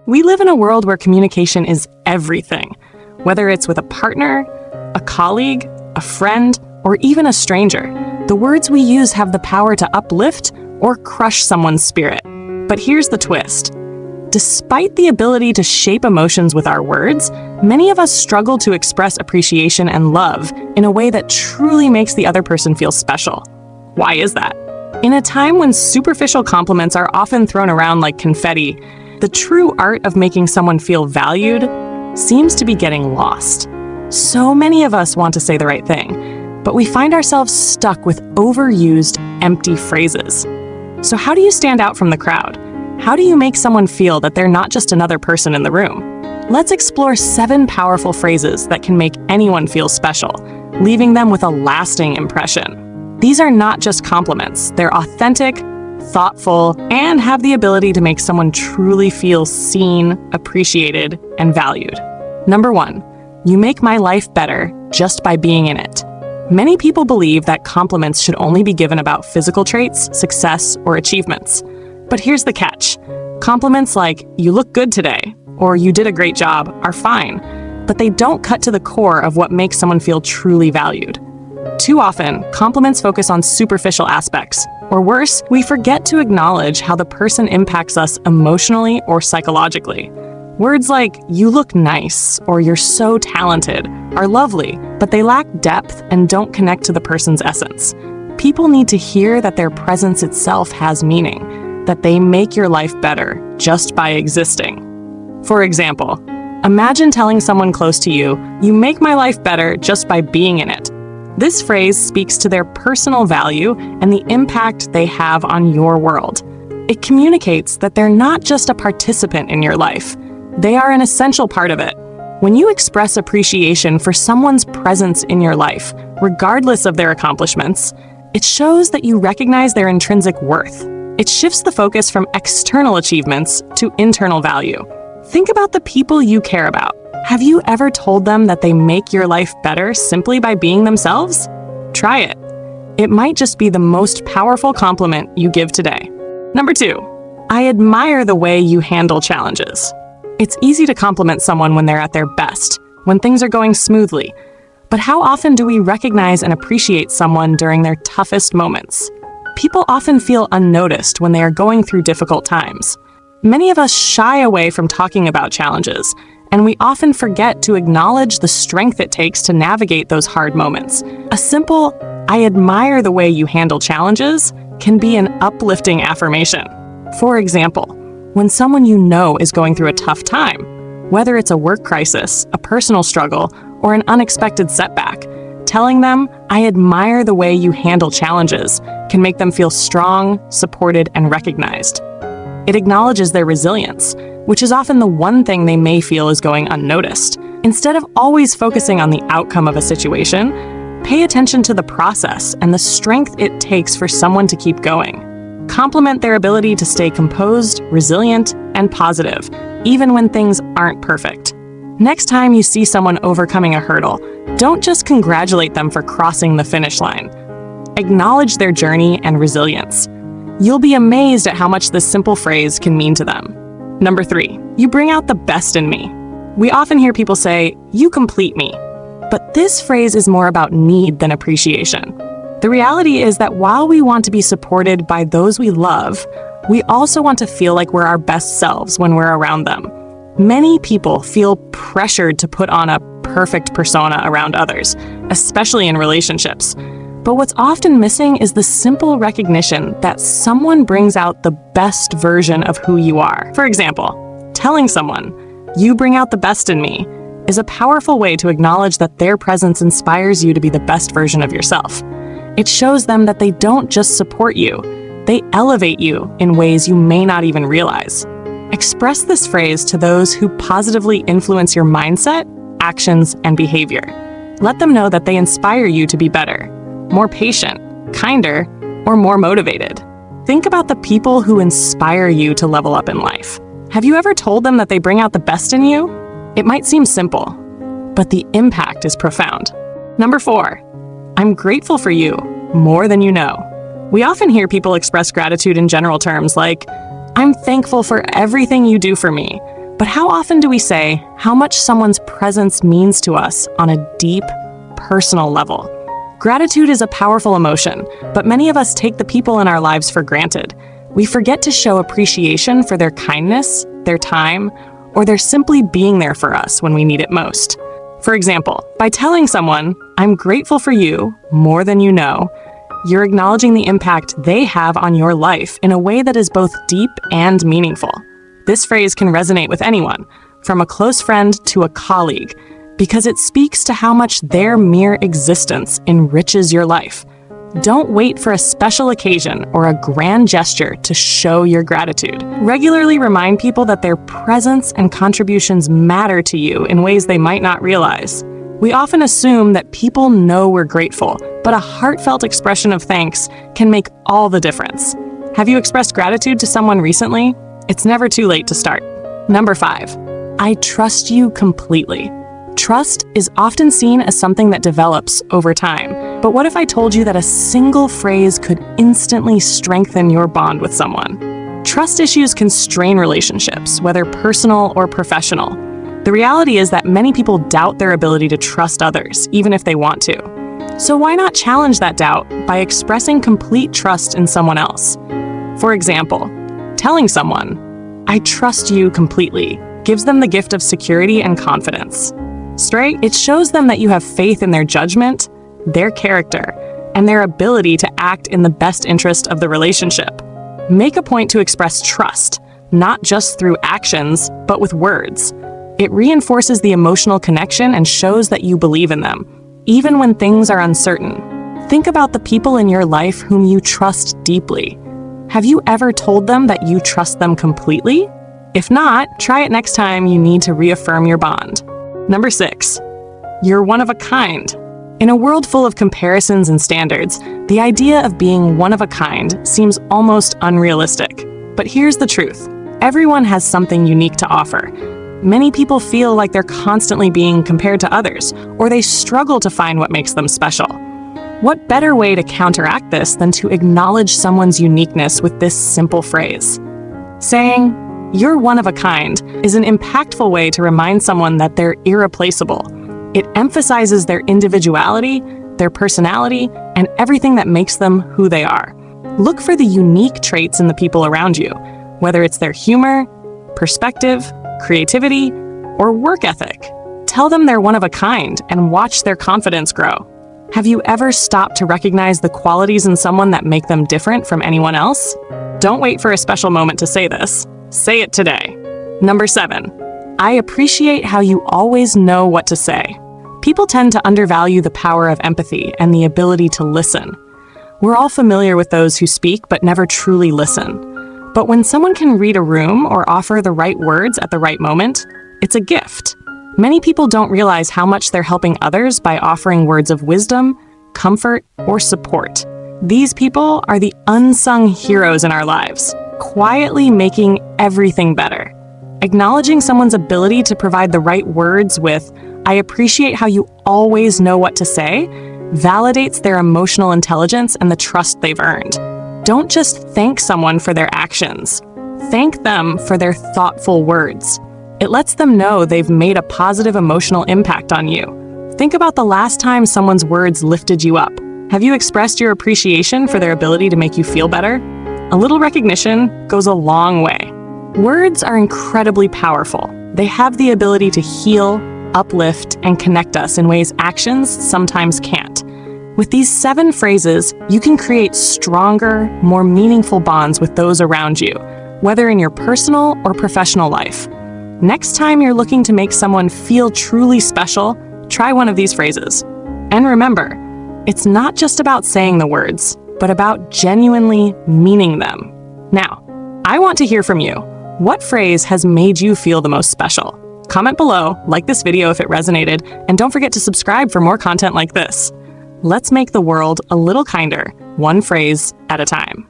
We live in a world where communication is everything. Whether it's with a partner, a colleague, a friend, or even a stranger, the words we use have the power to uplift or crush someone's spirit. But here's the twist. Despite the ability to shape emotions with our words, many of us struggle to express appreciation and love in a way that truly makes the other person feel special. Why is that? In a time when superficial compliments are often thrown around like confetti, the true art of making someone feel valued seems to be getting lost. So many of us want to say the right thing, but we find ourselves stuck with overused, empty phrases. So how do you stand out from the crowd? How do you make someone feel that they're not just another person in the room? Let's explore 7 powerful phrases that can make anyone feel special, leaving them with a lasting impression. These are not just compliments, they're authentic, thoughtful, and have the ability to make someone truly feel seen, appreciated, and valued. Number 1, you make my life better just by being in it. Many people believe that compliments should only be given about physical traits, success, or achievements. But here's the catch. Compliments like, you look good today, or you did a great job, are fine, but they don't cut to the core of what makes someone feel truly valued. Too often, compliments focus on superficial aspects, or worse, we forget to acknowledge how the person impacts us emotionally or psychologically. Words like, you look nice, or you're so talented, are lovely, but they lack depth and don't connect to the person's essence. People need to hear that their presence itself has meaning, that they make your life better just by existing. For example, imagine telling someone close to you, you make my life better just by being in it. This phrase speaks to their personal value and the impact they have on your world. It communicates that they're not just a participant in your life, they are an essential part of it. When you express appreciation for someone's presence in your life, regardless of their accomplishments, it shows that you recognize their intrinsic worth. It shifts the focus from external achievements to internal value. Think about the people you care about. Have you ever told them that they make your life better simply by being themselves? Try it. It might just be the most powerful compliment you give today. Number 2, I admire the way you handle challenges. It's easy to compliment someone when they're at their best, when things are going smoothly. But how often do we recognize and appreciate someone during their toughest moments? People often feel unnoticed when they are going through difficult times. Many of us shy away from talking about challenges, and we often forget to acknowledge the strength it takes to navigate those hard moments. A simple, I admire the way you handle challenges, can be an uplifting affirmation. For example, when someone you know is going through a tough time, whether it's a work crisis, a personal struggle, or an unexpected setback, telling them, I admire the way you handle challenges, can make them feel strong, supported, and recognized. It acknowledges their resilience, which is often the one thing they may feel is going unnoticed. Instead of always focusing on the outcome of a situation, pay attention to the process and the strength it takes for someone to keep going. Compliment their ability to stay composed, resilient, and positive, even when things aren't perfect. Next time you see someone overcoming a hurdle, don't just congratulate them for crossing the finish line. Acknowledge their journey and resilience. You'll be amazed at how much this simple phrase can mean to them. Number 3, you bring out the best in me. We often hear people say, you complete me. But this phrase is more about need than appreciation. The reality is that while we want to be supported by those we love, we also want to feel like we're our best selves when we're around them. Many people feel pressured to put on a perfect persona around others, especially in relationships. But what's often missing is the simple recognition that someone brings out the best version of who you are. For example, telling someone, you bring out the best in me, is a powerful way to acknowledge that their presence inspires you to be the best version of yourself. It shows them that they don't just support you, they elevate you in ways you may not even realize. Express this phrase to those who positively influence your mindset, actions, and behavior. Let them know that they inspire you to be better, more patient, kinder, or more motivated. Think about the people who inspire you to level up in life. Have you ever told them that they bring out the best in you? It might seem simple, but the impact is profound. Number 4, I'm grateful for you more than you know. We often hear people express gratitude in general terms like, I'm thankful for everything you do for me, But how often do we say how much someone's presence means to us on a deep, personal level? Gratitude is a powerful emotion, but many of us take the people in our lives for granted. We forget to show appreciation for their kindness, their time, or their simply being there for us when we need it most. For example, by telling someone, "I'm grateful for you more than you know," you're acknowledging the impact they have on your life in a way that is both deep and meaningful. This phrase can resonate with anyone, from a close friend to a colleague, because it speaks to how much their mere existence enriches your life. Don't wait for a special occasion or a grand gesture to show your gratitude. Regularly remind people that their presence and contributions matter to you in ways they might not realize. We often assume that people know we're grateful, but a heartfelt expression of thanks can make all the difference. Have you expressed gratitude to someone recently? It's never too late to start. Number 5, I trust you completely. Trust is often seen as something that develops over time. But what if I told you that a single phrase could instantly strengthen your bond with someone? Trust issues can strain relationships, whether personal or professional. The reality is that many people doubt their ability to trust others, even if they want to. So why not challenge that doubt by expressing complete trust in someone else? For example, telling someone, "I trust you completely," gives them the gift of security and confidence. It shows them that you have faith in their judgment, their character, and their ability to act in the best interest of the relationship. Make a point to express trust, not just through actions, but with words. It reinforces the emotional connection and shows that you believe in them, even when things are uncertain. Think about the people in your life whom you trust deeply. Have you ever told them that you trust them completely? If not, try it next time you need to reaffirm your bond. Number 6, you're one of a kind. In a world full of comparisons and standards, the idea of being one of a kind seems almost unrealistic. But here's the truth. Everyone has something unique to offer. Many people feel like they're constantly being compared to others, or they struggle to find what makes them special. What better way to counteract this than to acknowledge someone's uniqueness with this simple phrase? Saying, "You're one of a kind," is an impactful way to remind someone that they're irreplaceable. It emphasizes their individuality, their personality, and everything that makes them who they are. Look for the unique traits in the people around you, whether it's their humor, perspective, creativity, or work ethic. Tell them they're one of a kind and watch their confidence grow. Have you ever stopped to recognize the qualities in someone that make them different from anyone else? Don't wait for a special moment to say this. Say it today. Number 7, I appreciate how you always know what to say. People tend to undervalue the power of empathy and the ability to listen. We're all familiar with those who speak but never truly listen. But when someone can read a room or offer the right words at the right moment, it's a gift. Many people don't realize how much they're helping others by offering words of wisdom, comfort, or support. These people are the unsung heroes in our lives, quietly making everything better. Acknowledging someone's ability to provide the right words with, "I appreciate how you always know what to say," validates their emotional intelligence and the trust they've earned. Don't just thank someone for their actions. Thank them for their thoughtful words. It lets them know they've made a positive emotional impact on you. Think about the last time someone's words lifted you up. Have you expressed your appreciation for their ability to make you feel better? A little recognition goes a long way. Words are incredibly powerful. They have the ability to heal, uplift, and connect us in ways actions sometimes can't. With these 7 phrases, you can create stronger, more meaningful bonds with those around you, whether in your personal or professional life. Next time you're looking to make someone feel truly special, try one of these phrases. And remember, it's not just about saying the words, but about genuinely meaning them. Now, I want to hear from you. What phrase has made you feel the most special? Comment below, like this video if it resonated, and don't forget to subscribe for more content like this. Let's make the world a little kinder, one phrase at a time.